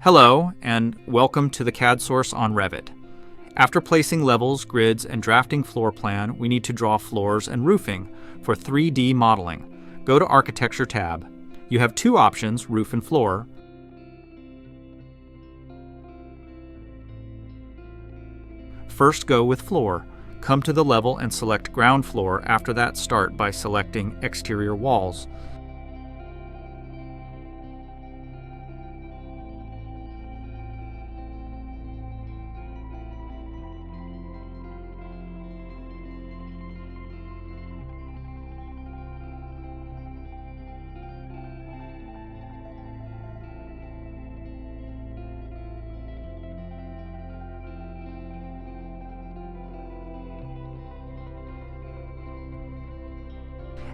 Hello, and welcome to the CAD source on Revit. After placing levels, grids, and drafting floor plan, we need to draw floors and roofing for 3D modeling. Go to Architecture tab. You have two options, roof and floor. First, go with floor. Come to the level and select ground floor. After that, start by selecting exterior walls.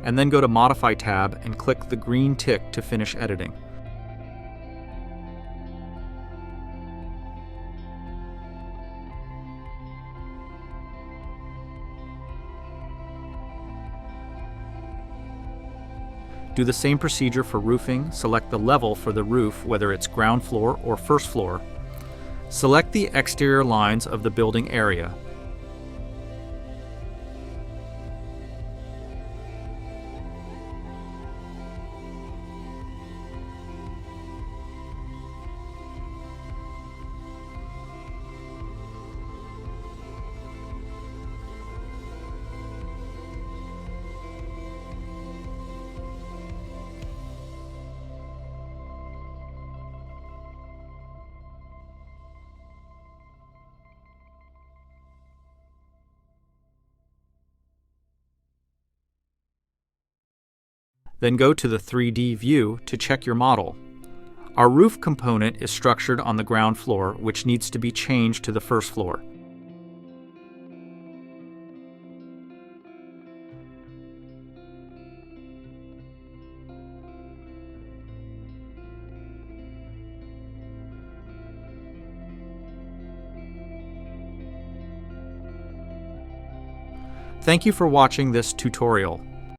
And then go to Modify tab and click the green tick to finish editing. Do the same procedure for roofing. Select the level for the roof, whether it's ground floor or first floor. Select the exterior lines of the building area. Then go to the 3D view to check your model. Our roof component is structured on the ground floor, which needs to be changed to the first floor. Thank you for watching this tutorial.